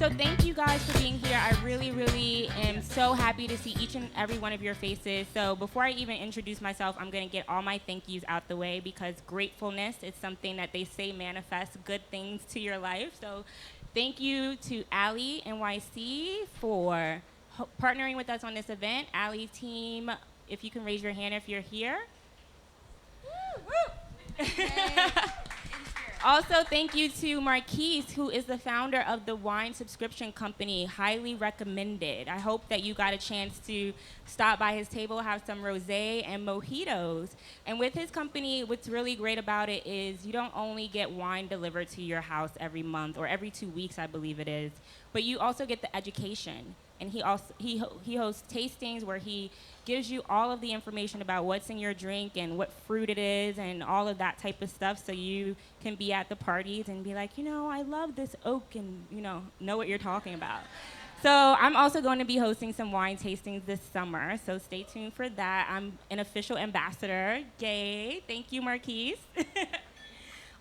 So thank you guys for being here. I really, really am so happy to see each and every one of your faces. So before I even introduce myself, I'm going to get all my thank yous out the way because gratefulness is something that they say manifests good things to your life. So thank you to Allie NYC for partnering with us on this event. Allie team, if you can raise your hand if you're here. Woo, woo. Also, thank you to Marquise, who is the founder of the wine subscription company, highly recommended. I hope that you got a chance to stop by his table, have some rosé and mojitos. And with his company, what's really great about it is you don't only get wine delivered to your house every month or every 2 weeks, I believe it is, but you also get the education. And he hosts tastings where he gives you all of the information about what's in your drink and what fruit it is and all of that type of stuff, so you can be at the parties and be like, I love this oak, and know what you're talking about. So I'm also going to be hosting some wine tastings this summer, so stay tuned for that. I'm an official ambassador. Yay. Thank you, Marquise.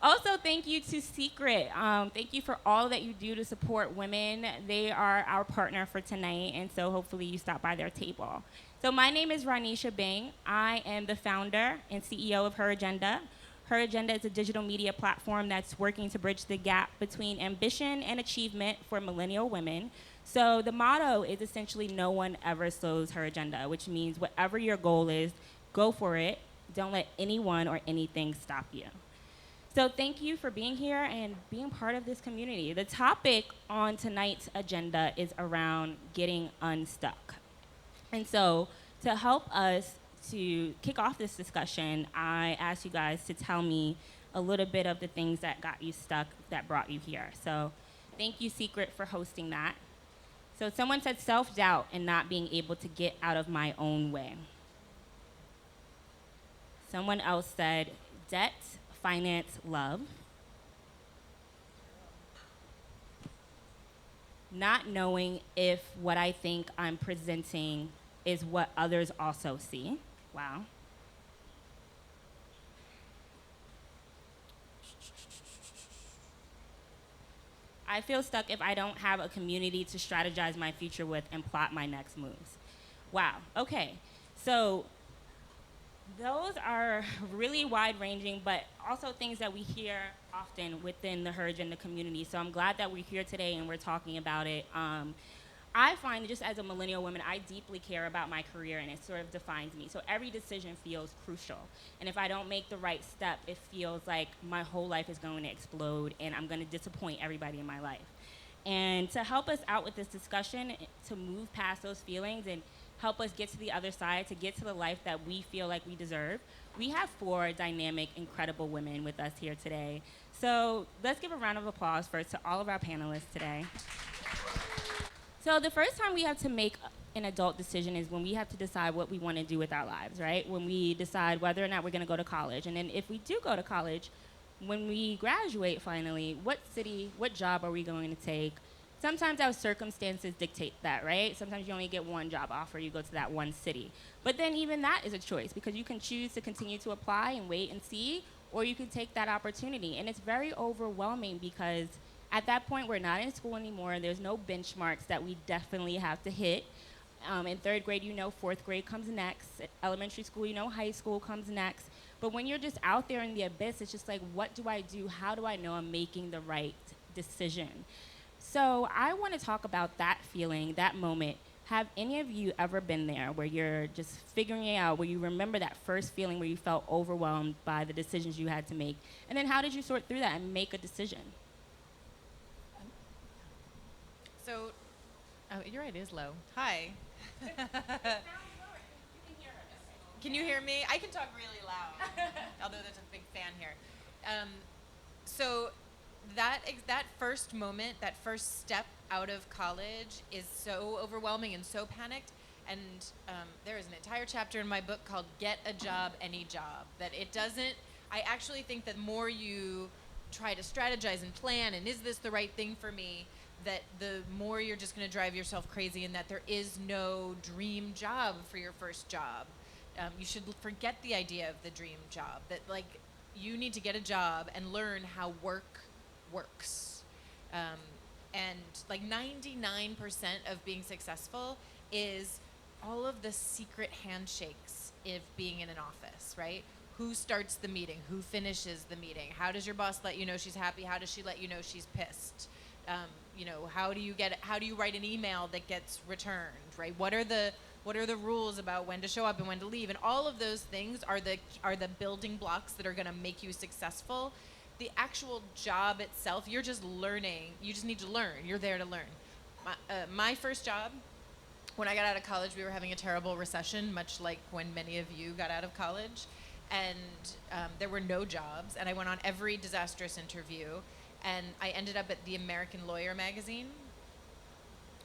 Also, thank you to Secret. Thank you for all that you do to support women. They are our partner for tonight, and so hopefully you stop by their table. So my name is Ranisha Bing. I am the founder and CEO of Her Agenda. Her Agenda is a digital media platform that's working to bridge the gap between ambition and achievement for millennial women. So the motto is essentially no one ever slows her agenda, which means whatever your goal is, go for it. Don't let anyone or anything stop you. So thank you for being here and being part of this community. The topic on tonight's agenda is around getting unstuck. And so to help us to kick off this discussion, I asked you guys to tell me a little bit of the things that got you stuck, that brought you here. So thank you, Secret, for hosting that. So someone said self-doubt and not being able to get out of my own way. Someone else said debt, finance, love. Not knowing if what I think I'm presenting is what others also see. Wow. I feel stuck if I don't have a community to strategize my future with and plot my next moves. Wow, okay. So those are really wide-ranging, but also things that we hear often within the Her Agenda community. So I'm glad that we're here today and we're talking about it. I find, just as a millennial woman, I deeply care about my career, and it sort of defines me. So every decision feels crucial. And if I don't make the right step, it feels like my whole life is going to explode, and I'm going to disappoint everybody in my life. And to help us out with this discussion, to move past those feelings and help us get to the other side, to get to the life that we feel like we deserve, we have 4 dynamic, incredible women with us here today. So let's give a round of applause first to all of our panelists today. So the first time we have to make an adult decision is when we have to decide what we want to do with our lives, right? When we decide whether or not we're going to go to college. And then if we do go to college, when we graduate finally, what city, what job are we going to take? Sometimes our circumstances dictate that, right? Sometimes you only get one job offer, you go to that one city. But then even that is a choice, because you can choose to continue to apply and wait and see, or you can take that opportunity. And it's very overwhelming because at that point, we're not in school anymore. There's no benchmarks that we definitely have to hit. In 3rd grade, fourth grade comes next. Elementary school, high school comes next. But when you're just out there in the abyss, it's just like, what do I do? How do I know I'm making the right decision? So I want to talk about that feeling, that moment. Have any of you ever been there where you're just figuring it out, where you remember that first feeling where you felt overwhelmed by the decisions you had to make? And then how did you sort through that and make a decision? So, you're right, it is low. Hi. Can you hear me? I can talk really loud, although there's a big fan here. So that first moment, that first step out of college is so overwhelming and so panicked. And there is an entire chapter in my book called Get a Job, Any Job. That it doesn't, I actually think that more you try to strategize and plan, and is this the right thing for me, that the more you're just going to drive yourself crazy, and that there is no dream job for your first job. You should forget the idea of the dream job, that like you need to get a job and learn how work works. And like 99% of being successful is all of the secret handshakes of being in an office, right? Who starts the meeting? Who finishes the meeting? How does your boss let you know she's happy? How does she let you know she's pissed? How do you write an email that gets returned, right? What are the rules about when to show up and when to leave? And all of those things are the building blocks that are going to make you successful. The actual job itself, you're just learning. You just need to learn. You're there to learn. My first job, when I got out of college, we were having a terrible recession, much like when many of you got out of college. And there were no jobs. And I went on every disastrous interview. And I ended up at the American Lawyer magazine,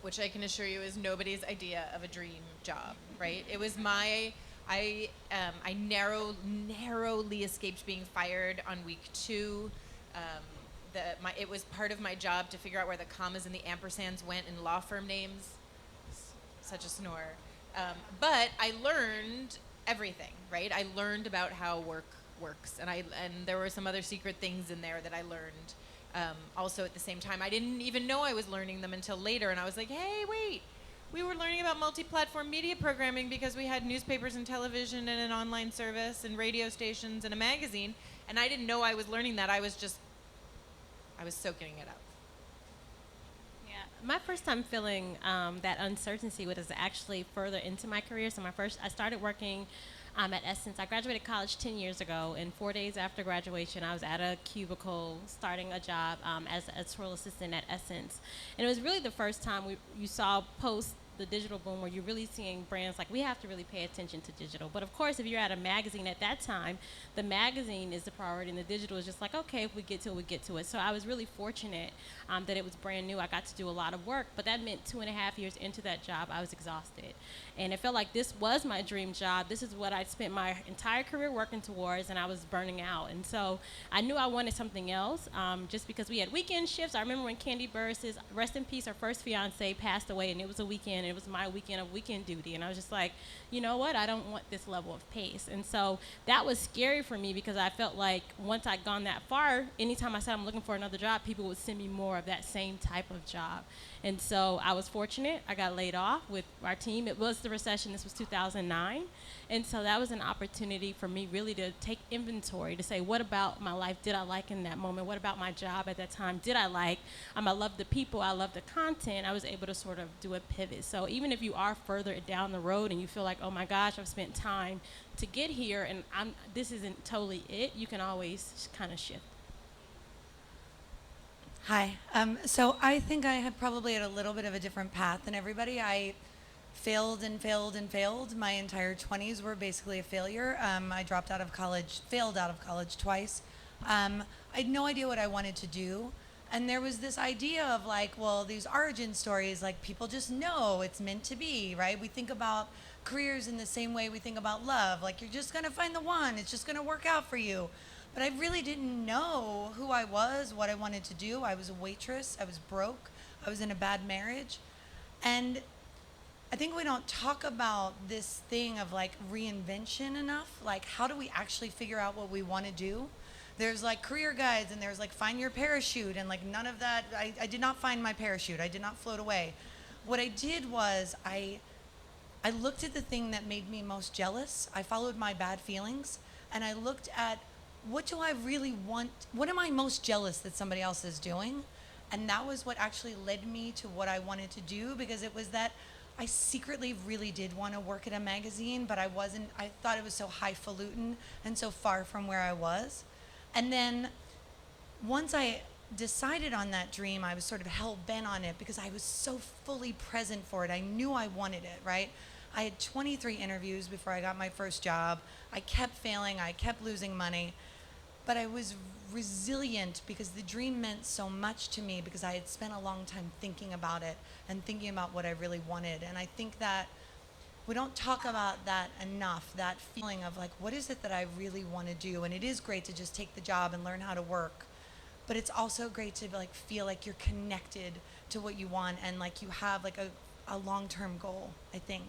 which I can assure you is nobody's idea of a dream job, right? It was I narrowly escaped being fired on week 2. It was part of my job to figure out where the commas and the ampersands went in law firm names. Such a snore. But I learned everything, right? I learned about how work works, and there were some other secret things in there that I learned. Also at the same time, I didn't even know I was learning them until later, and I was like, hey, wait, we were learning about multi-platform media programming because we had newspapers and television and an online service and radio stations and a magazine, and I didn't know I was learning that. I was soaking it up. Yeah, my first time feeling that uncertainty was actually further into my career. So I started working at Essence. I graduated college 10 years ago, and 4 days after graduation, I was at a cubicle starting a job as an editorial assistant at Essence. And it was really the first time you saw post the digital boom where you're really seeing brands like, we have to really pay attention to digital. But of course, if you're at a magazine at that time, the magazine is the priority and the digital is just like, okay, if we get to it, we get to it. So I was really fortunate that it was brand new. I got to do a lot of work, but that meant 2.5 years into that job, I was exhausted. And it felt like this was my dream job. This is what I'd spent my entire career working towards, and I was burning out. And so I knew I wanted something else, just because we had weekend shifts. I remember when Candy Burris' rest in peace, her first fiance, passed away, and it was a weekend. It was my weekend of weekend duty. And I was just like, you know what? I don't want this level of pace. And so that was scary for me because I felt like once I'd gone that far, anytime I said I'm looking for another job, people would send me more of that same type of job. And so I was fortunate. I got laid off with our team. It was the recession. This was 2009. And so that was an opportunity for me really to take inventory, to say, what about my life did I like in that moment? What about my job at that time did I like? I loved the people. I loved the content. I was able to sort of do a pivot. So even if you are further down the road and you feel like, oh my gosh, I've spent time to get here and this isn't totally it, you can always kind of shift. Hi. So I think I had probably had a little bit of a different path than everybody. I failed and failed and failed. My entire 20s were basically a failure. I dropped out of college, failed out of college twice. I had no idea what I wanted to do. And there was this idea of like, well, these origin stories, like people just know it's meant to be, right? We think about careers in the same way we think about love. Like you're just going to find the one. It's just going to work out for you. But I really didn't know who I was, what I wanted to do. I was a waitress. I was broke. I was in a bad marriage. And I think we don't talk about this thing of like reinvention enough. Like, how do we actually figure out what we want to do? There's like career guides and there's like find your parachute and like none of that. I did not find my parachute. I did not float away. What I did was I looked at the thing that made me most jealous. I followed my bad feelings and I looked at, what do I really want? What am I most jealous that somebody else is doing? And that was what actually led me to what I wanted to do, because it was that I secretly really did want to work at a magazine, but I thought it was so highfalutin and so far from where I was. And then once I decided on that dream, I was sort of hell-bent on it because I was so fully present for it. I knew I wanted it, right? I had 23 interviews before I got my first job. I kept failing. I kept losing money. But I was resilient because the dream meant so much to me because I had spent a long time thinking about it and thinking about what I really wanted. And I think that we don't talk about that enough, that feeling of like, what is it that I really want to do? And it is great to just take the job and learn how to work. But it's also great to like feel like you're connected to what you want and like you have like a long-term goal, I think.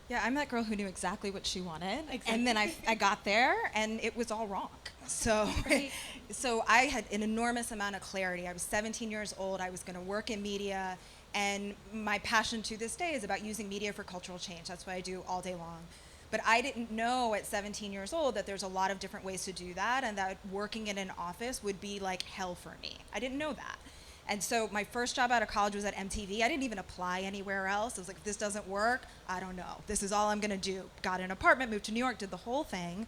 Yeah, I'm that girl who knew exactly what she wanted. Exactly. And then I got there, and it was all wrong. So, right. So I had an enormous amount of clarity. I was 17 years old. I was going to work in media. And my passion to this day is about using media for cultural change. That's what I do all day long. But I didn't know at 17 years old that there's a lot of different ways to do that, and that working in an office would be like hell for me. I didn't know that. And so my first job out of college was at MTV. I didn't even apply anywhere else. I was like, if this doesn't work, I don't know. This is all I'm gonna do. Got an apartment, moved to New York, did the whole thing,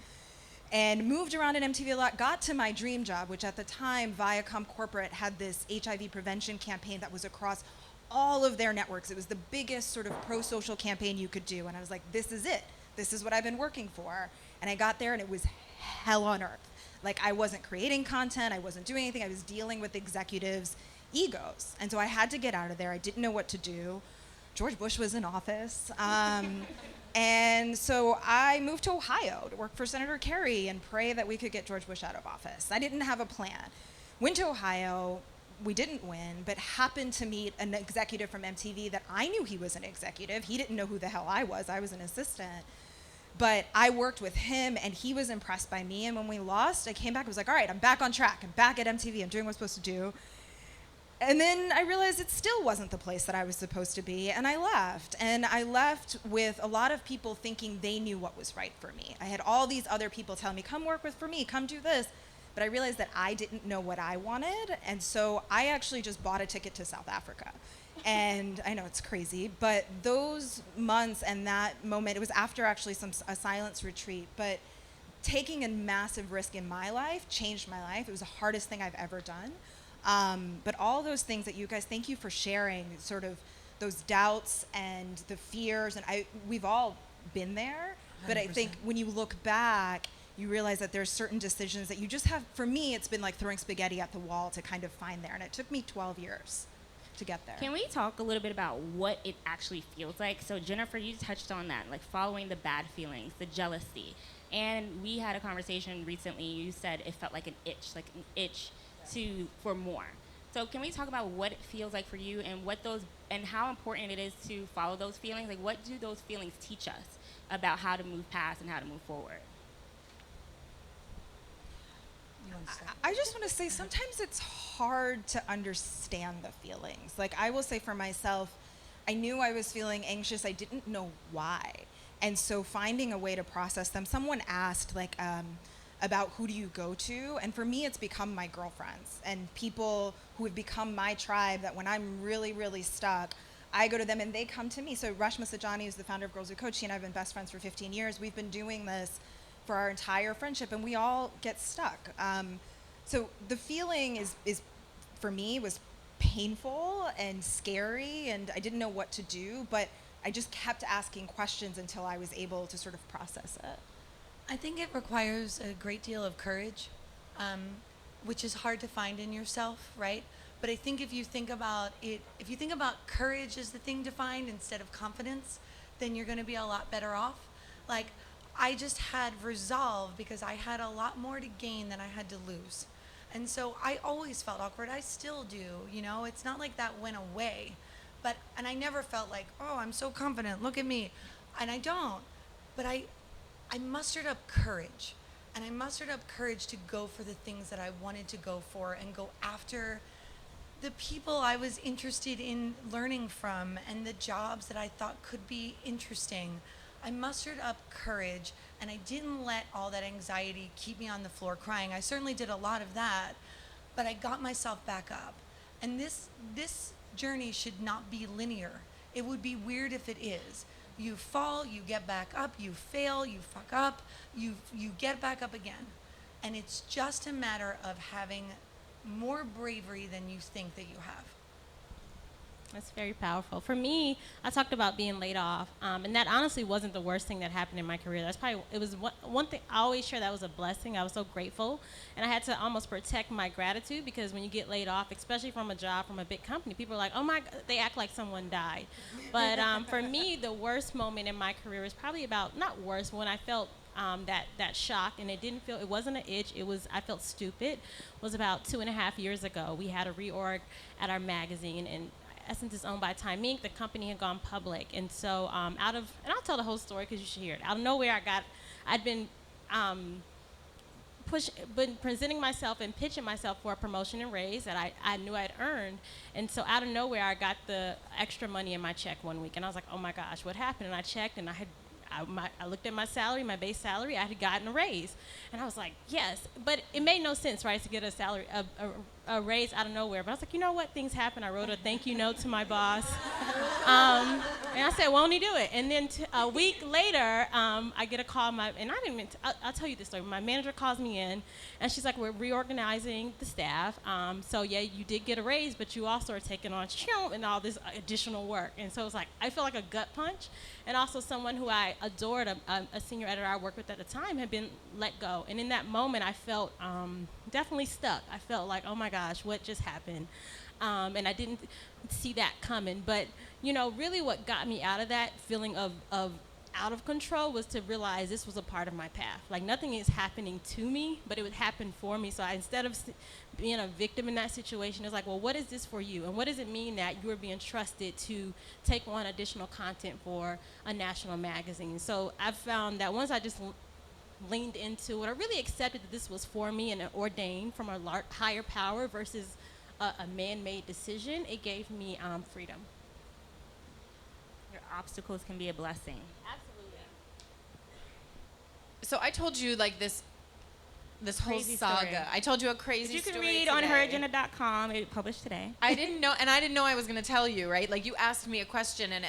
and moved around at MTV a lot. Got to my dream job, which at the time, Viacom Corporate had this HIV prevention campaign that was across all of their networks. It was the biggest sort of pro-social campaign you could do. And I was like, this is it. This is what I've been working for. And I got there, and it was hell on earth. Like, I wasn't creating content. I wasn't doing anything. I was dealing with executives' egos. And so I had to get out of there. I didn't know what to do. George Bush was in office. And so I moved to Ohio to work for Senator Kerry and pray that we could get George Bush out of office. I didn't have a plan. Went to Ohio. We didn't win, but happened to meet an executive from MTV that I knew he was an executive. He didn't know who the hell I was. I was an assistant. But I worked with him, and he was impressed by me. And when we lost, I came back and was like, all right, I'm back on track. I'm back at MTV. I'm doing what I'm supposed to do. And then I realized it still wasn't the place that I was supposed to be, and I left. And I left with a lot of people thinking they knew what was right for me. I had all these other people telling me, come work for me, come do this. But I realized that I didn't know what I wanted, and so I actually just bought a ticket to South Africa. And I know it's crazy, but those months and that moment, it was after actually a silence retreat, but taking a massive risk in my life changed my life. It was the hardest thing I've ever done. But all those things that you guys, thank you for sharing, sort of those doubts and the fears, and we've all been there, 100%. But I think when you look back, you realize that there's certain decisions that you just have. For me, it's been like throwing spaghetti at the wall to kind of find there, and it took me 12 years to get there. Can we talk a little bit about what it actually feels like? So Jennifer, you touched on that, like following the bad feelings, the jealousy. And we had a conversation recently, you said it felt like an itch for more. So can we talk about what it feels like for you and how important it is to follow those feelings? Like, what do those feelings teach us about how to move past and how to move forward? I just want to say sometimes it's hard to understand the feelings. Like, I will say for myself, I knew I was feeling anxious. I didn't know why. And so finding a way to process them. Someone asked, like, about who do you go to? And for me, it's become my girlfriends and people who have become my tribe, that when I'm really, really stuck, I go to them and they come to me. So Rashma Sajani is the founder of Girls Who Coach. She and I have been best friends for 15 years. We've been doing this for our entire friendship, and we all get stuck. So the feeling is for me, was painful and scary, and I didn't know what to do, but I just kept asking questions until I was able to sort of process it. I think it requires a great deal of courage, which is hard to find in yourself, right? But I think if you think about courage as the thing to find instead of confidence, then you're going to be a lot better off. Like, I just had resolve because I had a lot more to gain than I had to lose. And so I always felt awkward. I still do, you know? It's not like that went away. And I never felt like, oh, I'm so confident, look at me. And I don't. But I mustered up courage. And I mustered up courage to go for the things that I wanted to go for and go after the people I was interested in learning from and the jobs that I thought could be interesting. I mustered up courage, and I didn't let all that anxiety keep me on the floor crying. I certainly did a lot of that, but I got myself back up. And this journey should not be linear. It would be weird if it is. You fall, you get back up, you fail, you fuck up, you get back up again. And it's just a matter of having more bravery than you think that you have. That's very powerful. For me, I talked about being laid off, and that honestly wasn't the worst thing that happened in my career. It was one thing. I always share that was a blessing. I was so grateful, and I had to almost protect my gratitude, because when you get laid off, especially from a job from a big company, people are like, oh my, they act like someone died. But for me, the worst moment in my career was probably not worse, when I felt that shock, and it wasn't an itch, I felt stupid, was about 2.5 years ago. We had a reorg at our magazine, and Essence is owned by Time Inc. The company had gone public, and so and I'll tell the whole story because you should hear it. Out of nowhere, I'd been been presenting myself and pitching myself for a promotion and raise that I knew I'd earned. And so out of nowhere, I got the extra money in my check one week. And I was like, oh my gosh, what happened? And I checked, and I looked at my salary, my base salary. I had gotten a raise. And I was like, yes. But it made no sense, right, to get a raise out of nowhere. But I was like, you know what? Things happen. I wrote a thank you note to my boss. And I said, won't he do it? And then a week later, I get a call. And I didn't mean to, I'll tell you this story. My manager calls me in, and she's like, we're reorganizing the staff. So, yeah, you did get a raise, but you also are taking on and all this additional work. And so it was like, I feel like a gut punch. And also someone who I adored, a senior editor I worked with at the time, had been let go. And in that moment, I felt definitely stuck. I felt like, oh my gosh, what just happened? And I didn't see that coming. But, you know, really what got me out of that feeling of out of control was to realize this was a part of my path. Like, nothing is happening to me, but it would happen for me. So instead of being a victim in that situation, it's like, well, what is this for you? And what does it mean that you are being trusted to take on additional content for a national magazine? So I've found that once I just leaned into it, I really accepted that this was for me and ordained from a higher power versus a man-made decision, it gave me freedom. Your obstacles can be a blessing. Absolutely. So I told you like this whole Crazy saga. story. I told you a crazy Which you story can read today. on heragenda.com. It published today. I didn't know I was gonna tell you, right? Like, you asked me a question, and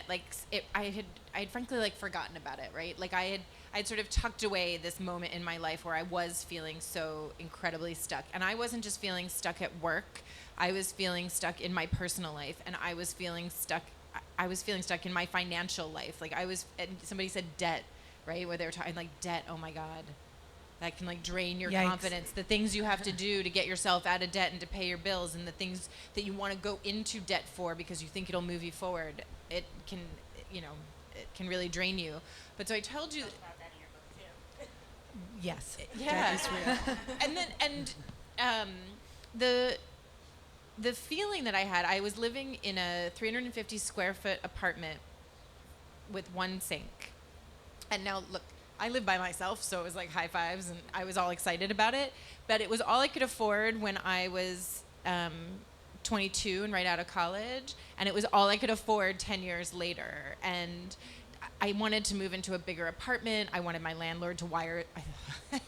I had frankly like forgotten about it, right? Like I'd sort of tucked away this moment in my life where I was feeling so incredibly stuck, and I wasn't just feeling stuck at work. I was feeling stuck in my personal life, and I was feeling stuck in my financial life. Like, and somebody said debt, right? Where they were talking like debt. Oh my God. That can like drain your Yikes. confidence. The things you have to do to get yourself out of debt and to pay your bills, and the things that you want to go into debt for because you think it'll move you forward. It can really drain you. But so I told you. About that in your book too. Yes. Yeah. That is real. And the feeling that I had, I was living in a 350 square foot apartment with one sink. And now look, I live by myself, so it was like high fives, and I was all excited about it. But it was all I could afford when I was 22 and right out of college, and it was all I could afford 10 years later. And I wanted to move into a bigger apartment. I wanted my landlord to wire it.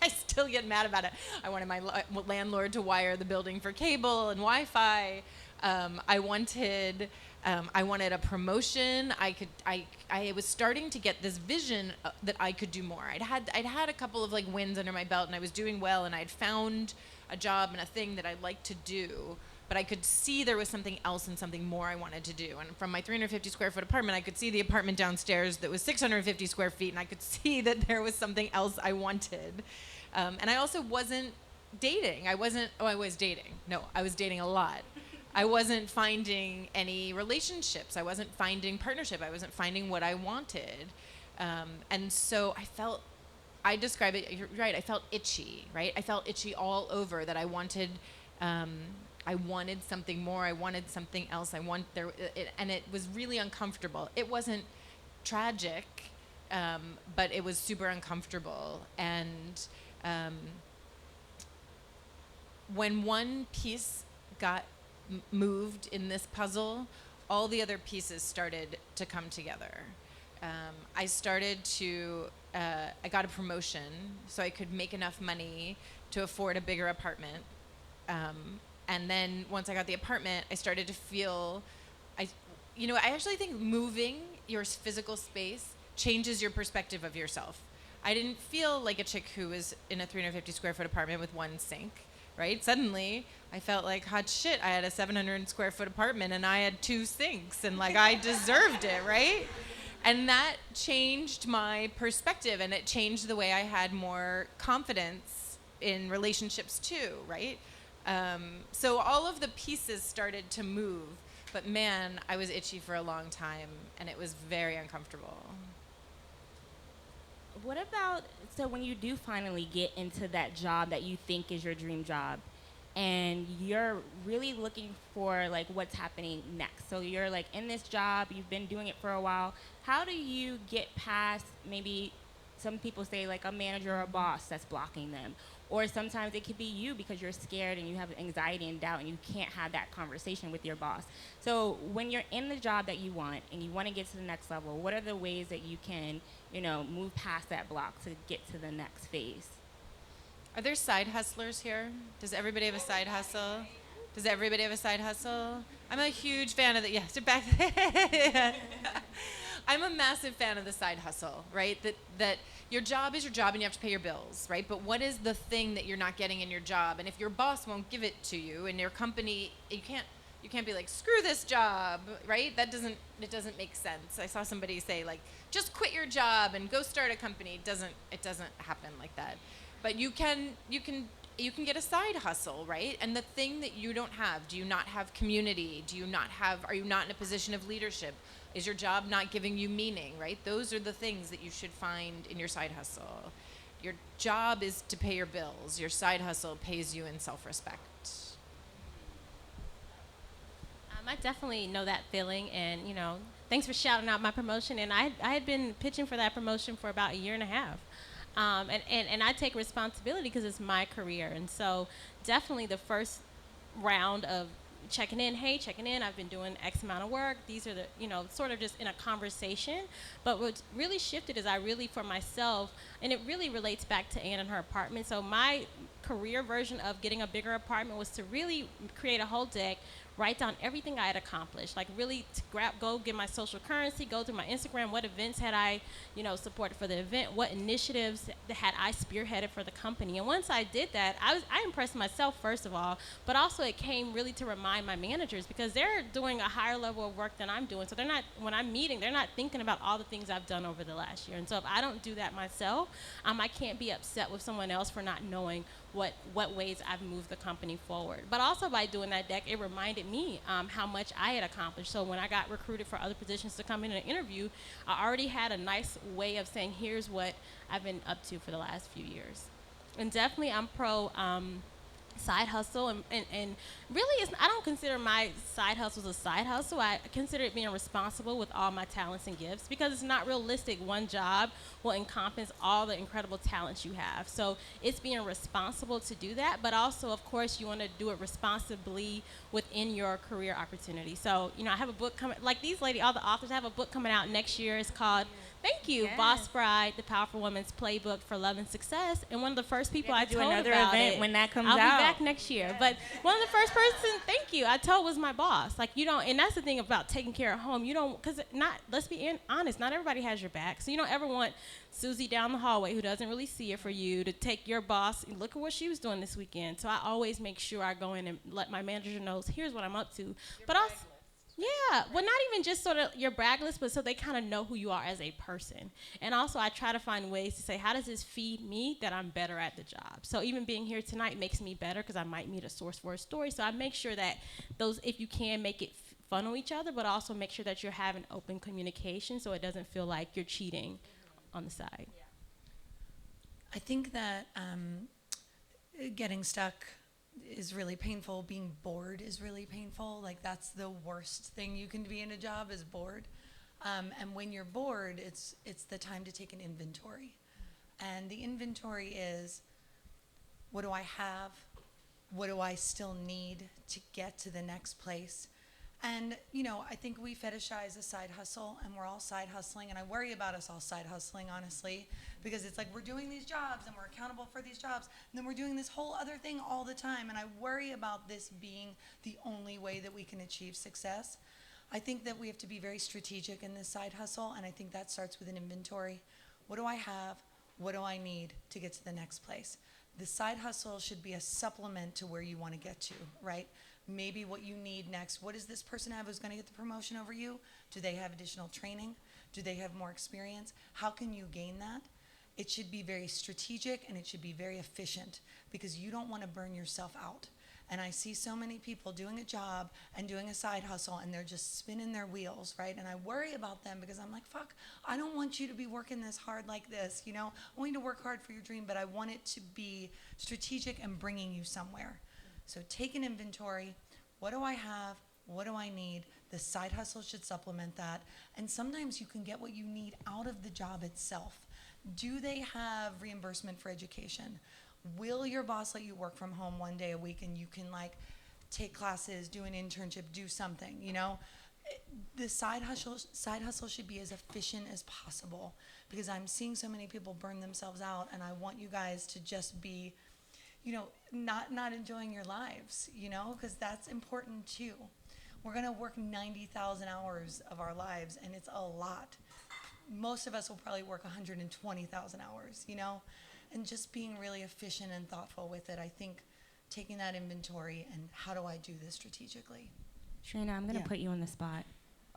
I still get mad about it. I wanted my landlord to wire the building for cable and Wi-Fi. I wanted a promotion. I was starting to get this vision that I could do more. I'd had a couple of like wins under my belt, and I was doing well, and I'd found a job and a thing that I liked to do. But I could see there was something else and something more I wanted to do. And from my 350 square foot apartment, I could see the apartment downstairs that was 650 square feet, and I could see that there was something else I wanted. And I also wasn't dating. I was dating. No, I was dating a lot. I wasn't finding any relationships. I wasn't finding partnership. I wasn't finding what I wanted. And so I describe it, you're right, I felt itchy, right? I felt itchy all over, that I wanted something more. I wanted something else. And it was really uncomfortable. It wasn't tragic, but it was super uncomfortable. And when one piece got moved in this puzzle, all the other pieces started to come together. I got a promotion so I could make enough money to afford a bigger apartment. And then once I got the apartment, I started to feel, I actually think moving your physical space changes your perspective of yourself. I didn't feel like a chick who was in a 350 square foot apartment with one sink, right? Suddenly, I felt like hot shit. I had a 700 square foot apartment and I had 2 sinks, and like I deserved it, right? And that changed my perspective, and it changed the way I had more confidence in relationships too, right? So all of the pieces started to move, but man, I was itchy for a long time, and it was very uncomfortable. What about, so when you do finally get into that job that you think is your dream job, and you're really looking for like what's happening next. So you're like in this job, you've been doing it for a while. How do you get past maybe some people say like a manager or a boss that's blocking them? Or sometimes it could be you because you're scared and you have anxiety and doubt and you can't have that conversation with your boss. So when you're in the job that you want and you want to get to the next level, what are the ways that you can, move past that block to get to the next phase? Are there side hustlers here? Does everybody have a side hustle? Does everybody have a side hustle? I'm a huge fan of the, yes, back I'm a massive fan of the side hustle, right? That your job is your job and you have to pay your bills, right? But what is the thing that you're not getting in your job? And if your boss won't give it to you and your company, you can't be like, screw this job, right? It doesn't make sense. I saw somebody say like, just quit your job and go start a company. It doesn't happen like that. But you can get a side hustle, right? And the thing that you don't have, do you not have community? Are you not in a position of leadership? Is your job not giving you meaning, right? Those are the things that you should find in your side hustle. Your job is to pay your bills. Your side hustle pays you in self-respect. I definitely know that feeling, and thanks for shouting out my promotion. And I had been pitching for that promotion for about a year and a half. And I take responsibility because it's my career. And so definitely the first round of checking in, I've been doing X amount of work. These are the, sort of just in a conversation. But what's really shifted is I really, for myself, and it really relates back to Ann and her apartment. So my career version of getting a bigger apartment was to really create a whole deck, write down everything I had accomplished, like really go get my social currency, go through my Instagram, what events had I, supported for the event, what initiatives had I spearheaded for the company. And once I did that, I impressed myself first of all, but also it came really to remind my managers because they're doing a higher level of work than I'm doing. So when I'm meeting, they're not thinking about all the things I've done over the last year. And so if I don't do that myself, I can't be upset with someone else for not knowing what ways I've moved the company forward. But also by doing that deck, it reminded me how much I had accomplished. So when I got recruited for other positions to come in and interview, I already had a nice way of saying, here's what I've been up to for the last few years. And definitely I'm pro side hustle, and really I don't consider my side hustles a side hustle. I consider it being responsible with all my talents and gifts because it's not realistic. One job will encompass all the incredible talents you have. So it's being responsible to do that, but also of course you want to do it responsibly within your career opportunity. So I have a book coming, like these ladies, all the authors have a book coming out next year. It's called Thank you, Yes. Boss Bride, the Powerful Woman's Playbook for Love and Success. And one of the first people I do told another about event it, when that comes I'll out. be back next year. But one of the first person, thank you, I told was my boss. Like and that's the thing about taking care of home. Because let's be honest, not everybody has your back. So you don't ever want Susie down the hallway who doesn't really see it for you to take your boss and look at what she was doing this weekend. So I always make sure I go in and let my manager know, here's what I'm up to. But also, yeah, well, not even just sort of your brag list, but so they kind of know who you are as a person. And also, I try to find ways to say, how does this feed me that I'm better at the job? So even being here tonight makes me better because I might meet a source for a story. So I make sure that those, if you can, make it funnel each other, but also make sure that you're having open communication so it doesn't feel like you're cheating on the side. I think that getting stuck is really painful. Being bored is really painful. Like that's the worst thing you can be in a job is bored. And when you're bored, it's the time to take an inventory. And the inventory is, what do I have? What do I still need to get to the next place? And, I think we fetishize a side hustle, and we're all side hustling, and I worry about us all side hustling, honestly, because it's like we're doing these jobs, and we're accountable for these jobs, and then we're doing this whole other thing all the time, and I worry about this being the only way that we can achieve success. I think that we have to be very strategic in this side hustle, and I think that starts with an inventory. What do I have? What do I need to get to the next place? The side hustle should be a supplement to where you want to get to, right? Maybe what you need next. What does this person have who's going to get the promotion over you? Do they have additional training? Do they have more experience? How can you gain that? It should be very strategic and it should be very efficient because you don't want to burn yourself out. And I see so many people doing a job and doing a side hustle and they're just spinning their wheels, right? And I worry about them because I'm like, fuck, I don't want you to be working this hard like this, I want you to work hard for your dream, but I want it to be strategic and bringing you somewhere. So take an inventory. What do I have? What do I need? The side hustle should supplement that. And sometimes you can get what you need out of the job itself. Do they have reimbursement for education? Will your boss let you work from home one day a week and you can like take classes, do an internship, do something, you know? The side hustle should be as efficient as possible, because I'm seeing so many people burn themselves out, and I want you guys to just be, you know, not enjoying your lives, you know, because that's important too. We're going to work 90,000 hours of our lives, and it's a lot. Most of us will probably work 120,000 hours, you know, and just being really efficient and thoughtful with it. I think taking that inventory and how do I do this strategically? Trina, I'm going to put you on the spot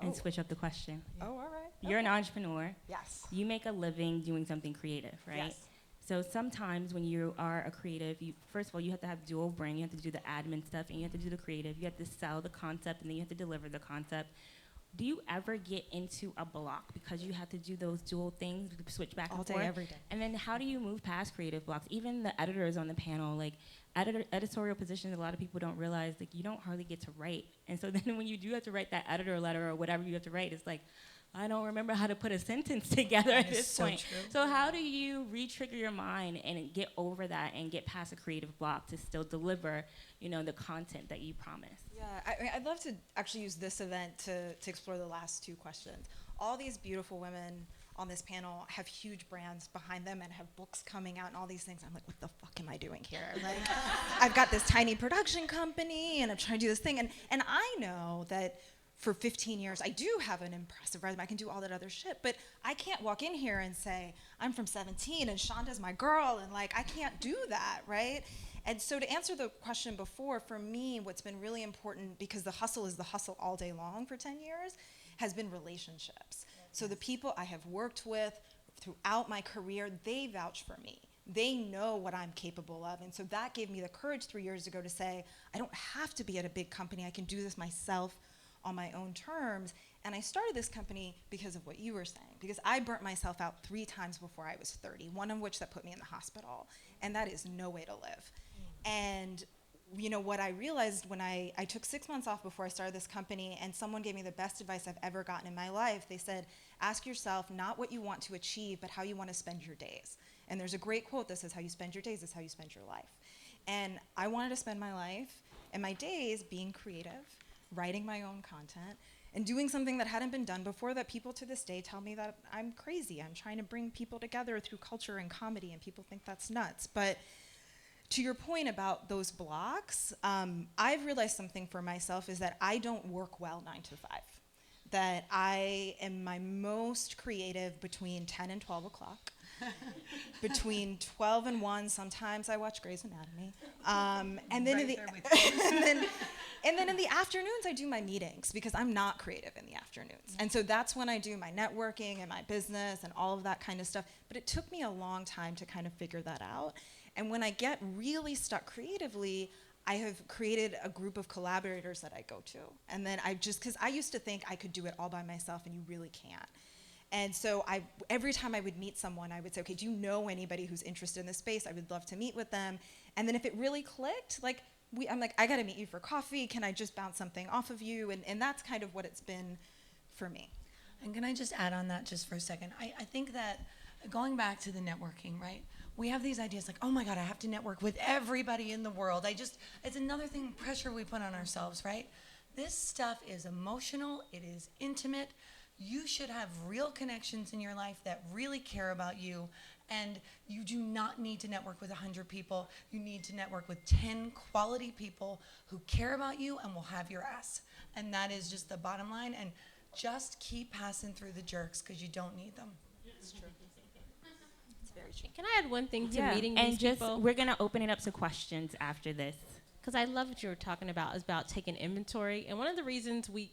and Oh. switch up the question. Oh, all right. You're an entrepreneur. Yes. You make a living doing something creative, right? Yes. So sometimes when you are a creative, first of all, you have to have dual brain. You have to do the admin stuff, and you have to do the creative. You have to sell the concept, and then you have to deliver the concept. Do you ever get into a block because you have to do those dual things, switch back All and day, forth? every day. And then how do you move past creative blocks? Even the editors on the panel, like editorial positions, a lot of people don't realize, like, you don't hardly get to write. And so then when you do have to write that editor letter or whatever you have to write, it's like, I don't remember how to put a sentence together at this so point. true. So how do you re-trigger your mind and get over that and get past a creative block to still deliver, you know, the content that you promised? Yeah, I'd love to actually use this event to explore the last two questions. All these beautiful women on this panel have huge brands behind them and have books coming out and all these things. I'm like, what the fuck am I doing here? Like, I've got this tiny production company and I'm trying to do this thing. And I know that for 15 years, I do have an impressive resume. I can do all that other shit, but I can't walk in here and say, I'm from 17 and Shonda's my girl, and like, I can't do that, right? And so to answer the question before, for me, what's been really important, because the hustle is the hustle all day long for 10 years, has been relationships. So the people I have worked with throughout my career, they vouch for me. They know what I'm capable of. And so that gave me the courage 3 years ago to say, I don't have to be at a big company. I can do this myself on my own terms. And I started this company because of what you were saying, because I burnt myself out 3 times before I was 30, one of which that put me in the hospital. And that is no way to live. And you know, what I realized when I took 6 months off before I started this company, and someone gave me the best advice I've ever gotten in my life. They said, ask yourself not what you want to achieve, but how you want to spend your days. And there's a great quote that says, how you spend your days is how you spend your life. And I wanted to spend my life and my days being creative, writing my own content, and doing something that hadn't been done before, that people to this day tell me that I'm crazy. I'm trying to bring people together through culture and comedy, and people think that's nuts. But to your point about those blocks, I've realized something for myself is that I don't work well 9 to 5. That I am my most creative between 10 and 12 o'clock. Between 12 and 1, sometimes I watch Grey's Anatomy. And then and then in the afternoons, I do my meetings, because I'm not creative in the afternoons. And so that's when I do my networking and my business and all of that kind of stuff. But it took me a long time to kind of figure that out. And when I get really stuck creatively, I have created a group of collaborators that I go to. And then because I used to think I could do it all by myself, and you really can't. And so every time I would meet someone, I would say, okay, do you know anybody who's interested in this space? I would love to meet with them. And then if it really clicked, I'm like, I gotta meet you for coffee. Can I just bounce something off of you? And that's kind of what it's been for me. And can I just add on that just for a second? I think that going back to the networking, right? We have these ideas like, oh my God, I have to network with everybody in the world. It's another thing, pressure we put on ourselves, right? This stuff is emotional, it is intimate. You should have real connections in your life that really care about you. And you do not need to network with 100 people. You need to network with 10 quality people who care about you and will have your ass. And that is just the bottom line. And just keep passing through the jerks, because you don't need them. It's true. It's very true. Can I add one thing to meeting and these just people? we're gonna open it up to questions after this. Because I love what you were talking about, is about taking inventory. And one of the reasons we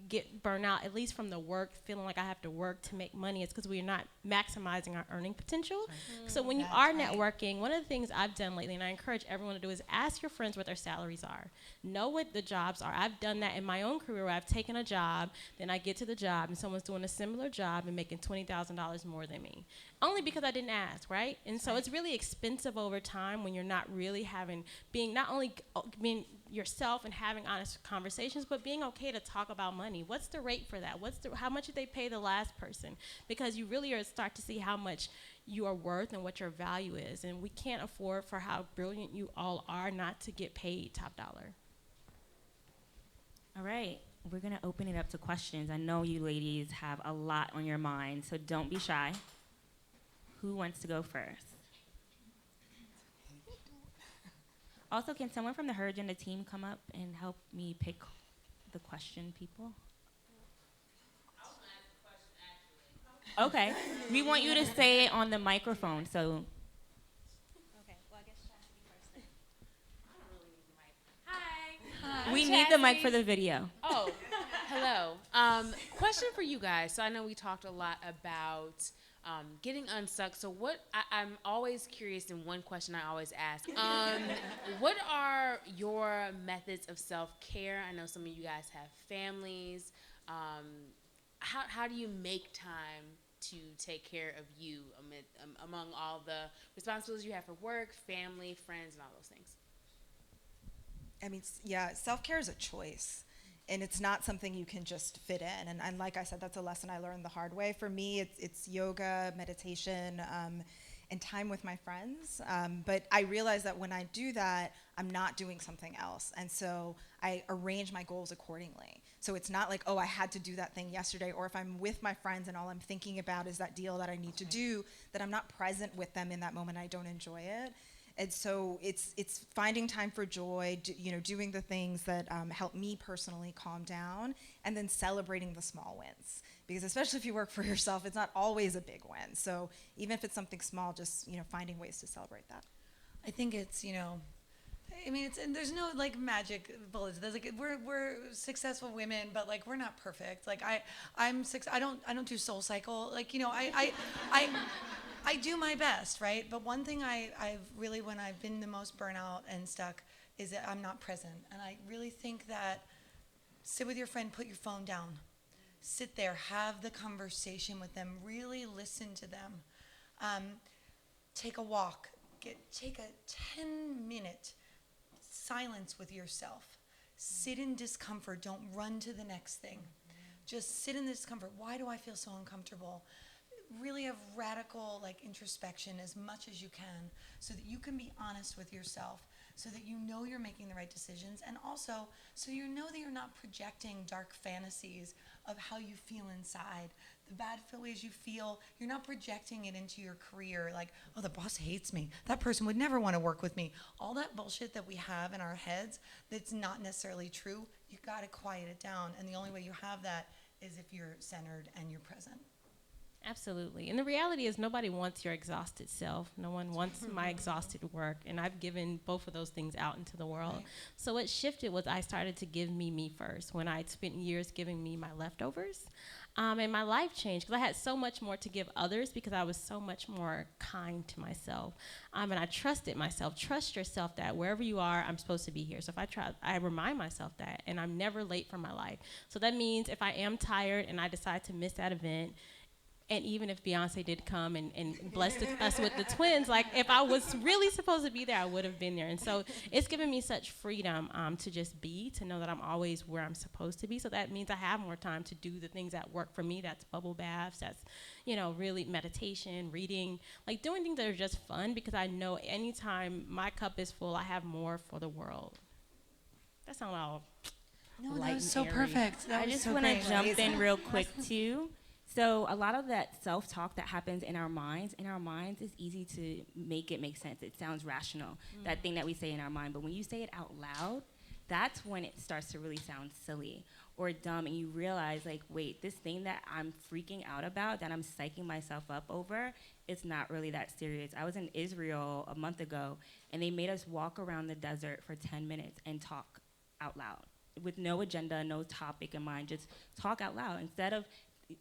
get burnout, at least from the work, feeling like I have to work to make money, is because we're not maximizing our earning potential. So when you are networking, one of the things I've done lately, and I encourage everyone to do, is ask your friends what their salaries are. Know what the jobs are. I've done that in my own career, where I've taken a job, then I get to the job, and someone's doing a similar job and making $20,000 more than me. only because I didn't ask, right? And so it's really expensive over time when you're not really being not only being yourself and having honest conversations, but being okay to talk about money. What's the rate for that? How much did they pay the last person? Because you really start to see how much you are worth and what your value is. And we can't afford, for how brilliant you all are, not to get paid top dollar. All right, we're gonna open it up to questions. I know you ladies have a lot on your mind, so don't be shy. Who wants to go first? Also, can someone from the Her Agenda team come up and help me pick the question, people? Okay, we want you to say it on the microphone, so. Okay, well, I guess Chastity first then. I don't really need the mic. Hi. We need the mic for the video. Oh, hello. Question for you guys. So I know we talked a lot about getting unstuck. So I'm always curious, and one question I always ask, what are your methods of self-care? I know some of you guys have families. How do you make time to take care of you among all the responsibilities you have for work, family, friends, and all those things? I mean, yeah, self-care is a choice, and it's not something you can just fit in. And like I said, that's a lesson I learned the hard way. For me, it's yoga, meditation, and time with my friends. But I realize that when I do that, I'm not doing something else. And so I arrange my goals accordingly. So it's not like, oh, I had to do that thing yesterday, or if I'm with my friends and all I'm thinking about is that deal that I need to do, that I'm not present with them in that moment, I don't enjoy it. And so it's finding time for joy, doing the things that help me personally calm down, and then celebrating the small wins. Because especially if you work for yourself, it's not always a big win. So even if it's something small, just finding ways to celebrate that. I think it's, and there's no like magic bullets. There's like we're successful women, but like we're not perfect. Like I don't do Soul Cycle. Like I do my best, right? But one thing I've really, when I've been the most burnout and stuck, is that I'm not present. And I really think that sit with your friend, put your phone down, sit there, have the conversation with them, really listen to them, take a walk, take a 10-minute silence with yourself. Sit in discomfort. Don't run to the next thing. Just sit in the discomfort. Why do I feel so uncomfortable? Really have radical introspection as much as you can, so that you can be honest with yourself, so that you know you're making the right decisions, and also so you know that you're not projecting dark fantasies of how you feel inside, the bad ways you feel. You're not projecting it into your career, like, oh, the boss hates me, that person would never want to work with me. All that bullshit that we have in our heads that's not necessarily true, you got to quiet it down, and the only way you have that is if you're centered and you're present. Absolutely. And the reality is nobody wants your exhausted self. No one wants my exhausted work. And I've given both of those things out into the world. Right. So what shifted was I started to give me first, when I'd spent years giving me my leftovers. And my life changed because I had so much more to give others because I was so much more kind to myself. And I trusted myself. Trust yourself that wherever you are, I'm supposed to be here. So if I remind myself that, and I'm never late for my life. So that means if I am tired and I decide to miss that event, and even if Beyonce did come and blessed us with the twins, like if I was really supposed to be there, I would have been there. And so it's given me such freedom to just be, to know that I'm always where I'm supposed to be. So that means I have more time to do the things that work for me. That's bubble baths, that's, really meditation, reading, like doing things that are just fun, because I know anytime my cup is full, I have more for the world. That's not all. No, that was so perfect. I just want to jump in real quick too. So a lot of that self-talk that happens in our minds is easy to make it make sense. It sounds rational, that thing that we say in our mind. But when you say it out loud, that's when it starts to really sound silly or dumb. And you realize, like, wait, this thing that I'm freaking out about, that I'm psyching myself up over, it's not really that serious. I was in Israel a month ago, and they made us walk around the desert for 10 minutes and talk out loud with no agenda, no topic in mind, just talk out loud. Instead of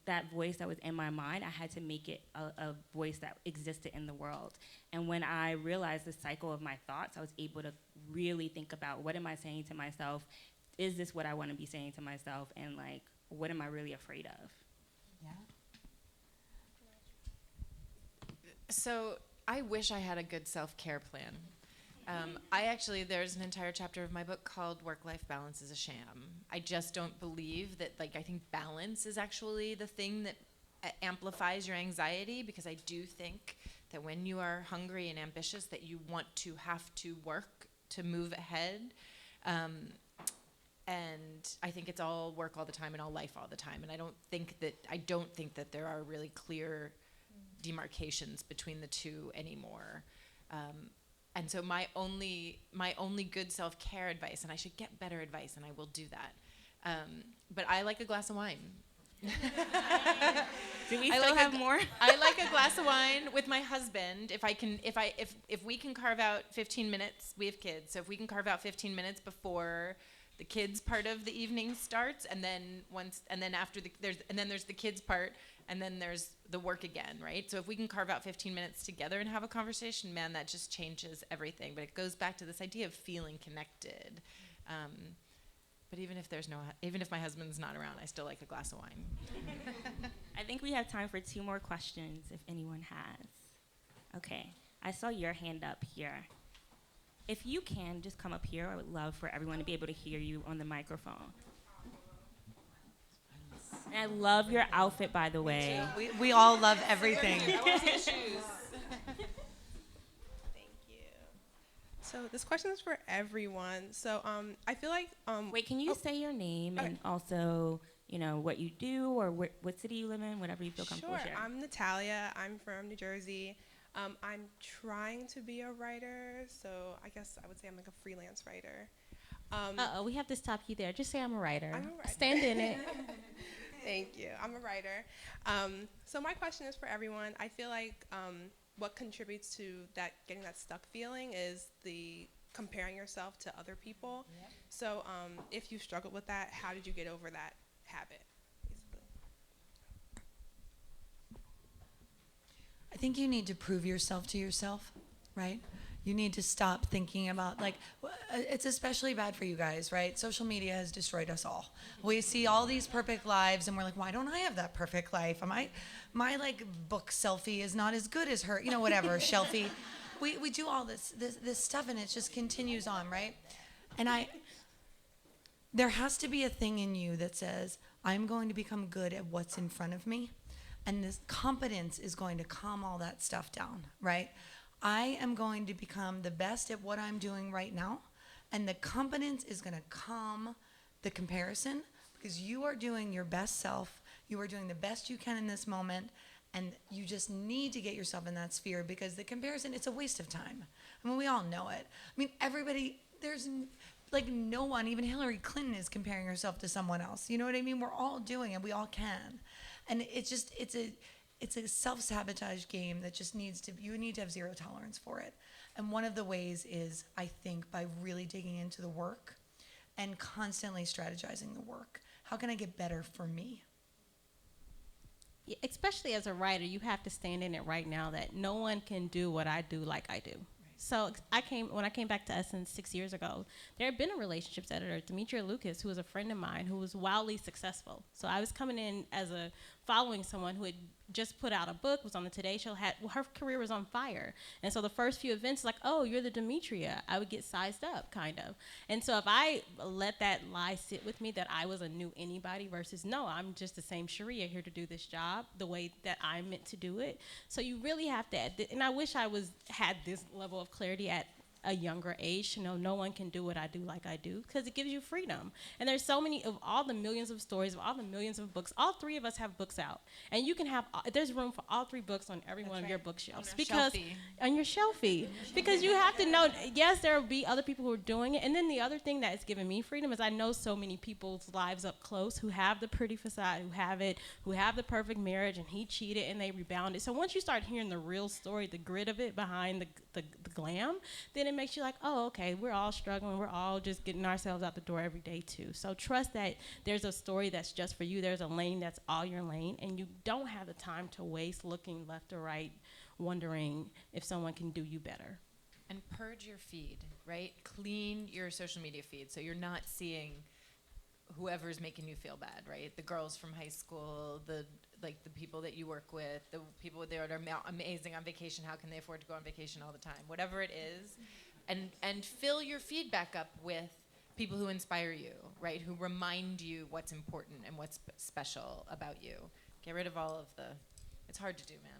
that voice that was in my mind, I had to make it a voice that existed in the world. And when I realized the cycle of my thoughts, I was able to really think about, what am I saying to myself? Is this what I want to be saying to myself? And like, what am I really afraid of? Yeah. So I wish I had a good self-care plan. There's an entire chapter of my book called Work-Life Balance is a Sham. I just don't believe that, I think balance is actually the thing that amplifies your anxiety, because I do think that when you are hungry and ambitious that you want to have to work to move ahead. And I think it's all work all the time and all life all the time. And I don't think that there are really clear demarcations between the two anymore. And so my only good self-care advice, and I should get better advice, and I will do that. But I like a glass of wine. Do we still have more? I like a glass of wine with my husband. If we can carve out 15 minutes, we have kids, so if we can carve out 15 minutes before the kids part of the evening starts, and then there's the kids part, and then there's the work again, right? So if we can carve out 15 minutes together and have a conversation, man, that just changes everything. But it goes back to this idea of feeling connected. But even if my husband's not around, I still like a glass of wine. I think we have time for 2 more questions if anyone has. Okay, I saw your hand up here. If you can, just come up here. I would love for everyone to be able to hear you on the microphone. And I love your outfit, by the way. We all love everything. I want to see the shoes. Thank you. So this question is for everyone. So I feel like Wait, can you say your name and also, what you do or what city you live in, whatever you feel comfortable sharing? Sure. I'm Natalia. I'm from New Jersey. I'm trying to be a writer, so I guess I would say I'm like a freelance writer. We have to stop you there. Just say I'm a writer. I'm a writer. Stand in it. Thank you. I'm a writer. So my question is for everyone. I feel like what contributes to that getting that stuck feeling is the comparing yourself to other people. Yep. So if you struggled with that, how did you get over that habit, basically? I think you need to prove yourself to yourself, right? You need to stop thinking about, it's especially bad for you guys, right? Social media has destroyed us all. We see all these perfect lives and we're like, why don't I have that perfect life? My book selfie is not as good as her, whatever, shelfie. We do all this stuff and it just continues on, right? And there has to be a thing in you that says, I'm going to become good at what's in front of me. And this competence is going to calm all that stuff down, right? I am going to become the best at what I'm doing right now, and the competence is going to calm the comparison, because you are doing your best self, you are doing the best you can in this moment, and you just need to get yourself in that sphere, because the comparison, it's a waste of time. I mean, we all know it. I mean, everybody, there's no one, even Hillary Clinton is comparing herself to someone else. You know what I mean? We're all doing it, we all can. And it's a self-sabotage game that just you need to have zero tolerance for it. And one of the ways is, I think, by really digging into the work and constantly strategizing the work. How can I get better for me? Yeah, especially as a writer, you have to stand in it right now that no one can do what I do like I do. So when I came back to Essence 6 years ago, there had been a relationships editor, Demetria Lucas, who was a friend of mine who was wildly successful. So I was coming in as following someone who had just put out a book, was on the Today Show, her career was on fire. And so the first few events, oh, you're the Demetria, I would get sized up, kind of. And so if I let that lie sit with me that I was a new anybody versus, no, I'm just the same Charreah here to do this job the way that I'm meant to do it. So you really have to, and I wish I had this level of clarity at a younger age to know no one can do what I do like I do, because it gives you freedom. And there's so many of all the millions of stories, of all the millions of books. All 3 of us have books out, and you can have there's room for all 3 books on every one of your bookshelves, on your shelfie, because you have to know. Yes, there will be other people who are doing it, and then the other thing that has given me freedom is I know so many people's lives up close who have the pretty facade, who have the perfect marriage, and he cheated and they rebounded. So once you start hearing the real story, the grit of it behind the glam, then it makes you like, oh, okay, we're all struggling. We're all just getting ourselves out the door every day too. So trust that there's a story that's just for you. There's a lane that's all your lane, and you don't have the time to waste looking left or right, wondering if someone can do you better. And purge your feed, right? Clean your social media feed so you're not seeing whoever's making you feel bad, right? The girls from high school, the like the people that you work with, the people that are amazing on vacation, how can they afford to go on vacation all the time? Whatever it is, and fill your feedback up with people who inspire you, right? Who remind you what's important and what's special about you. Get rid of all of the, it's hard to do, man.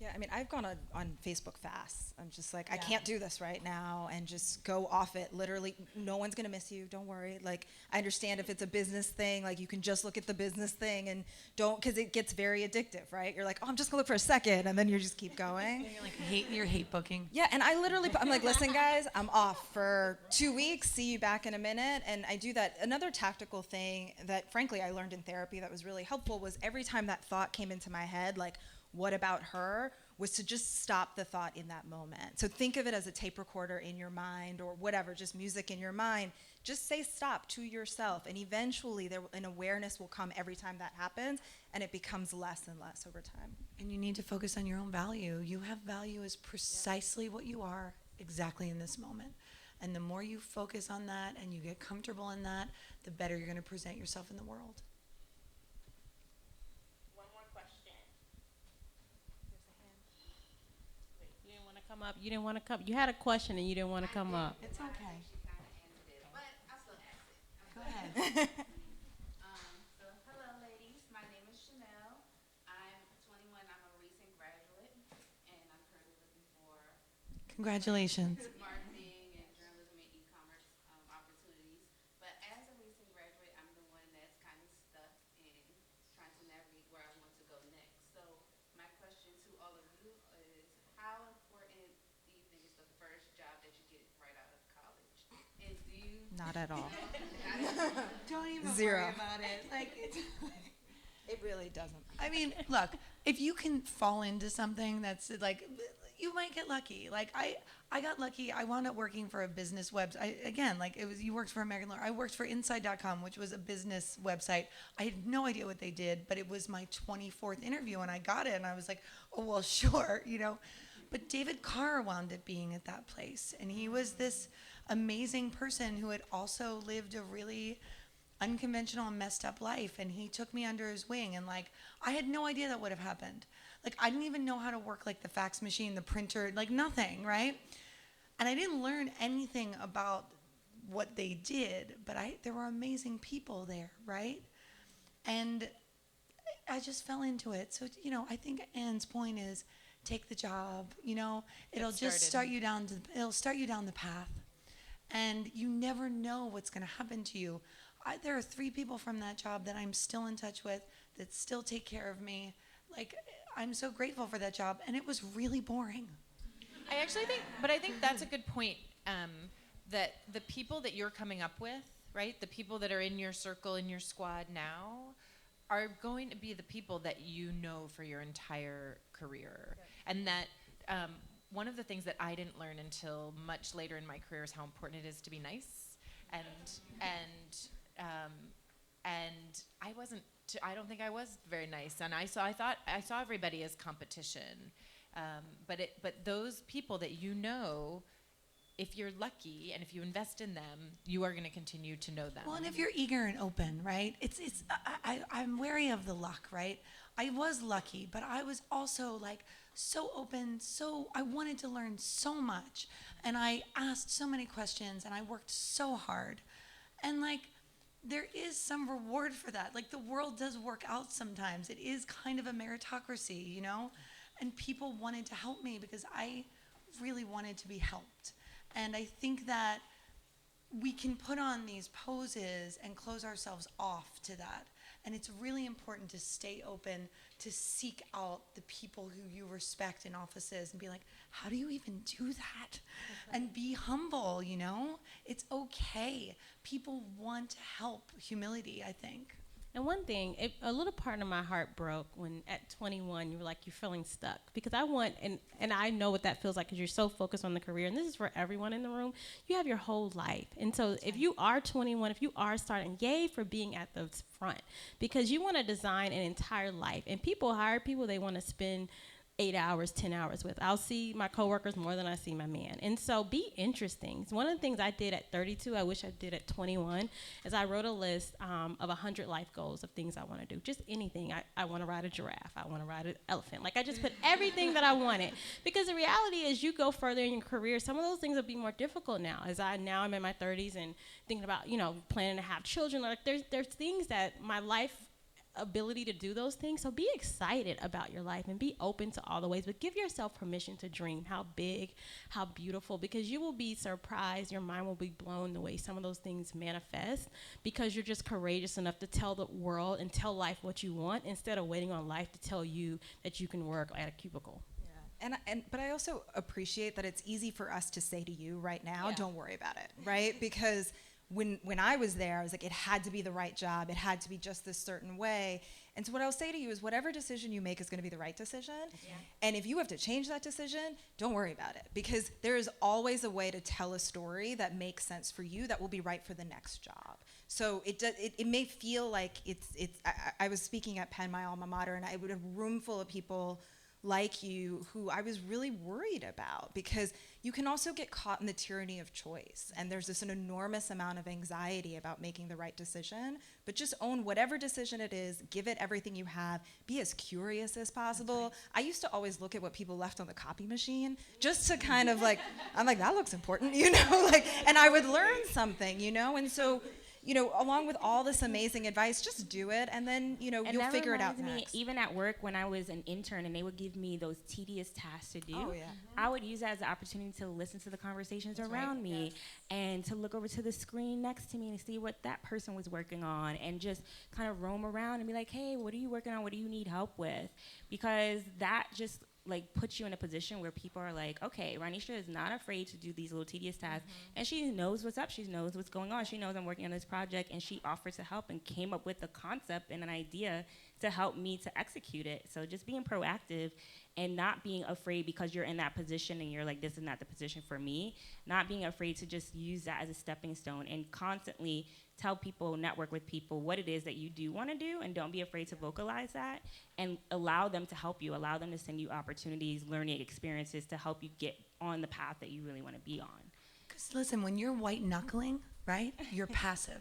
Yeah, I mean, I've gone on Facebook fasts. I'm just like, I can't do this right now, and just go off it. Literally, no one's gonna miss you. Don't worry. Like, I understand if it's a business thing, like you can just look at the business thing and don't, because it gets very addictive, right? You're like, oh, I'm just gonna look for a second, and then you just keep going. You're hate booking. Yeah, and I literally, I'm like, listen, guys, I'm off for 2 weeks. See you back in a minute, and I do that. Another tactical thing that, frankly, I learned in therapy that was really helpful was every time that thought came into my head, like, what about her, was to just stop the thought in that moment. So think of it as a tape recorder in your mind or whatever, just music in your mind. Just say stop to yourself, and eventually an awareness will come every time that happens, and it becomes less and less over time. And you need to focus on your own value. You have value as precisely what you are exactly in this moment. And the more you focus on that and you get comfortable in that, the better you're going to present yourself in the world. Come up. You didn't want to come. You had a question and you didn't want to come up. It's okay. Go ahead. So hello, ladies. My name is Chanel. I'm 21. I'm a recent graduate, and I'm currently looking for Congratulations. marketing and journalism and e-commerce opportunities. But as a recent graduate, I'm the one that's kind of stuck in trying to navigate where I want to go next. So my question to all of you is, how important do you think is the first job that you get right out of college? And do you? Not at all. Don't even Zero. worry about it. Like, It really doesn't. I mean, look, if you can fall into something that's like, you might get lucky. Like I got lucky. I wound up working for a business website. Again, like it was, you worked for American Lawyer. I worked for Inside.com, which was a business website. I had no idea what they did, but it was my 24th interview and I got it and I was like, oh, well, sure, you know. But David Carr wound up being at that place. And he was this amazing person who had also lived a really unconventional and messed up life. And he took me under his wing. And like, I had no idea that would have happened. Like, I didn't even know how to work like the fax machine, the printer, like nothing, right? And I didn't learn anything about what they did, but there were amazing people there, right? And I just fell into it. So, you know, I think Ann's point is take the job, you know, it'll just start you down the path. And you never know what's going to happen to you. There are 3 people from that job that I'm still in touch with that still take care of me. Like, I'm so grateful for that job, and it was really boring. I actually think, but I think that's a good point, that the people that you're coming up with, right, the people that are in your circle, in your squad now, are going to be the people that you know for your entire career. Yep. And that one of the things that I didn't learn until much later in my career is how important it is to be nice. And I wasn't. I don't think I was very nice, and I saw everybody as competition. But those people that you know, if you're lucky and if you invest in them, you are going to continue to know them. Well, and if you're eager and open, right? I'm wary of the luck, right? I was lucky, but I was also like so open, so I wanted to learn so much, and I asked so many questions, and I worked so hard, and like there is some reward for that. Like the world does work out sometimes. It is kind of a meritocracy, you know, and people wanted to help me because I really wanted to be helped. And I think that we can put on these poses and close ourselves off to that. And it's really important to stay open, to seek out the people who you respect in offices and be like, how do you even do that? And be humble, you know? It's okay. People want to help. Humility, I think. And one thing, a little part of my heart broke when at 21 you were like, you're feeling stuck. Because I want, and I know what that feels like because you're so focused on the career. And this is for everyone in the room. You have your whole life. And so if you are 21, if you are starting, yay for being at the front. Because you want to design an entire life. And people hire people, they want to spend 8 hours, 10 hours with. I'll see my coworkers more than I see my man. And so be interesting. It's one of the things I did at 32, I wish I did at 21, is I wrote a list of 100 life goals of things I want to do. Just anything. I want to ride a giraffe. I want to ride an elephant. Like, I just put everything that I wanted. Because the reality is, you go further in your career, some of those things will be more difficult now. I'm in my 30s and thinking about, planning to have children. Like, there's things that my life ability to do those things. So be excited about your life and be open to all the ways, but give yourself permission to dream how big, how beautiful, because you will be surprised. Your mind will be blown the way some of those things manifest, because you're just courageous enough to tell the world and tell life what you want instead of waiting on life to tell you that you can work at a cubicle. But I also appreciate that it's easy for us to say to you right now, don't worry about it, right? Because when I was there, I was like, it had to be the right job. It had to be just this certain way. And so what I'll say to you is, whatever decision you make is going to be the right decision. Yeah. And if you have to change that decision, don't worry about it, because there is always a way to tell a story that makes sense for you that will be right for the next job. So it may feel like I was speaking at Penn, my alma mater, and I would have a room full of people like you who I was really worried about, because you can also get caught in the tyranny of choice, and there's an enormous amount of anxiety about making the right decision. But just own whatever decision it is, give it everything you have, be as curious as possible. Right. I used to always look at what people left on the copy machine just to kind of like, I'm like, that looks important, and I would learn something, and so along with all this amazing advice, just do it, and then, you'll figure it out next. Even at work, when I was an intern and they would give me those tedious tasks to do, I would use that as an opportunity to listen to the conversations around me and to look over to the screen next to me and see what that person was working on, and just kind of roam around and be like, hey, what are you working on? What do you need help with? Because that just puts you in a position where people are like, okay, Ranisha is not afraid to do these little tedious tasks, and she knows what's up, she knows what's going on, she knows I'm working on this project, and she offers to help and came up with a concept and an idea to help me to execute it. So just being proactive and not being afraid because you're in that position and you're like, this is not the position for me, not being afraid to just use that as a stepping stone and constantly tell people, network with people what it is that you do want to do, and don't be afraid to vocalize that, and allow them to help you, allow them to send you opportunities, learning experiences to help you get on the path that you really want to be on. Because listen, when you're white knuckling, right, you're passive.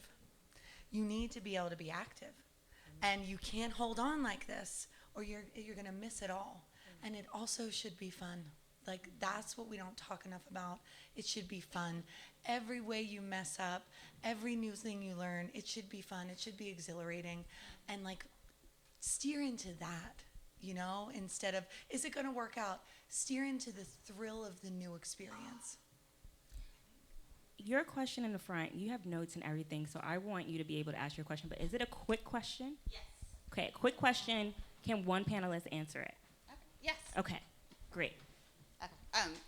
You need to be able to be active, and you can't hold on like this, or you're going to miss it all. And it also should be fun. Like, that's what we don't talk enough about. It should be fun. Every way you mess up, every new thing you learn, it should be fun. It should be exhilarating. And steer into that, instead of, is it going to work out? Steer into the thrill of the new experience. Your question in the front, you have notes and everything, so I want you to be able to ask your question, but is it a quick question? Yes. Okay, a quick question. Can one panelist answer it? Okay. Yes. Okay, great.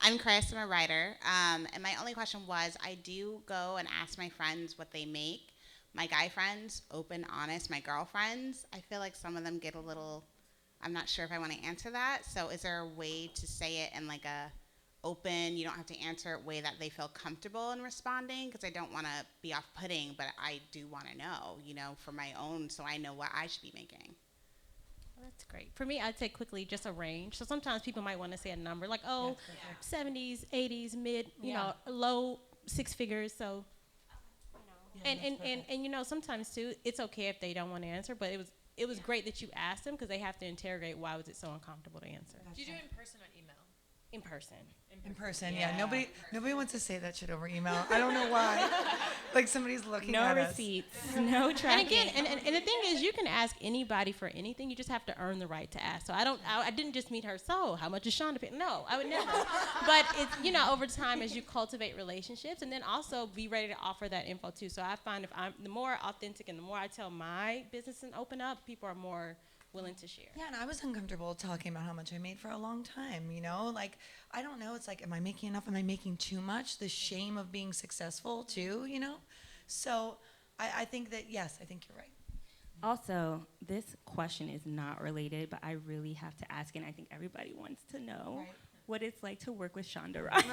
I'm Chris, I'm a writer, and my only question was, I do go and ask my friends what they make. My guy friends, open, honest. My girlfriends, I feel like some of them get a little, I'm not sure if I want to answer that, so is there a way to say it in a open, you don't have to answer it, way that they feel comfortable in responding? Because I don't want to be off-putting, but I do want to know, for my own, so I know what I should be making. That's great. For me, I'd say quickly just a range. So sometimes people might want to say a number, 70s, 80s, mid, low six figures. So, and sometimes too, it's okay if they don't want to answer. But it was great that you asked them, because they have to interrogate why was it so uncomfortable to answer. Do you do it in person or email? In person. In person, yeah. Nobody wants to say that shit over email. I don't know why. Somebody's looking at us. No receipts, no tracking. And again, and the thing is, you can ask anybody for anything. You just have to earn the right to ask. So I didn't just meet her. So how much is Shonda pay? No, I would never. But it's over time as you cultivate relationships, and then also be ready to offer that info too. So I find if I'm the more authentic and the more I tell my business and open up, people are more willing to share. Yeah, and I was uncomfortable talking about how much I made for a long time, I don't know, it's am I making enough? Am I making too much? The shame of being successful too, So I think that, yes, I think you're right. Also, this question is not related, but I really have to ask, and I think everybody wants to know what it's like to work with Shonda Rhimes.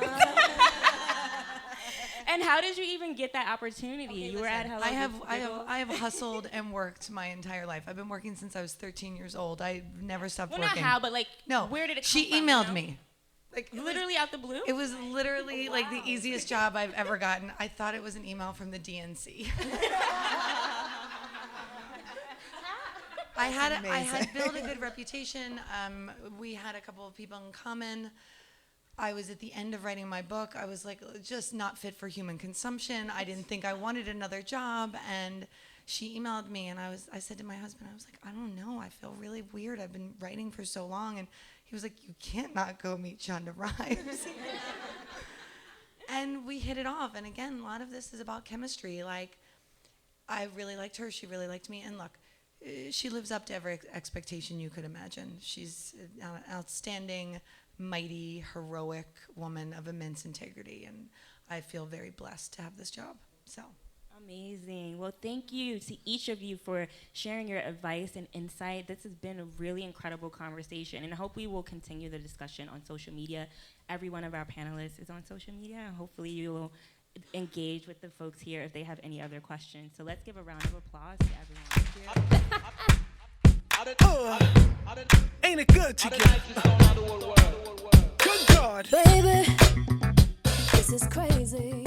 And how did you even get that opportunity? You were at Hello I Giggles? have hustled and worked my entire life. I've been working since I was 13 years old. I never stopped Well, working. not how, but like, No, where did it come she from? emailed me. Like Literally out the blue? It was literally like the easiest job I've ever gotten. I thought it was an email from the DNC. I had built a good reputation. We had a couple of people in common. I was at the end of writing my book. I was like just not fit for human consumption. I didn't think I wanted another job, and she emailed me, and I said to my husband, I was like, I don't know. I feel really weird. I've been writing for so long, and he was like, you can't not go meet Shonda Rhimes. And we hit it off. And again, a lot of this is about chemistry. Like, I really liked her. She really liked me. And look, she lives up to every expectation you could imagine. She's an outstanding, mighty, heroic woman of immense integrity. And I feel very blessed to have this job. So. Amazing. Well, thank you to each of you for sharing your advice and insight. This has been a really incredible conversation, and I hope we will continue the discussion on social media. Every one of our panelists is on social media, and hopefully you will engage with the folks here if they have any other questions. So let's give a round of applause to everyone. Ain't it good to get good God, baby, this is crazy.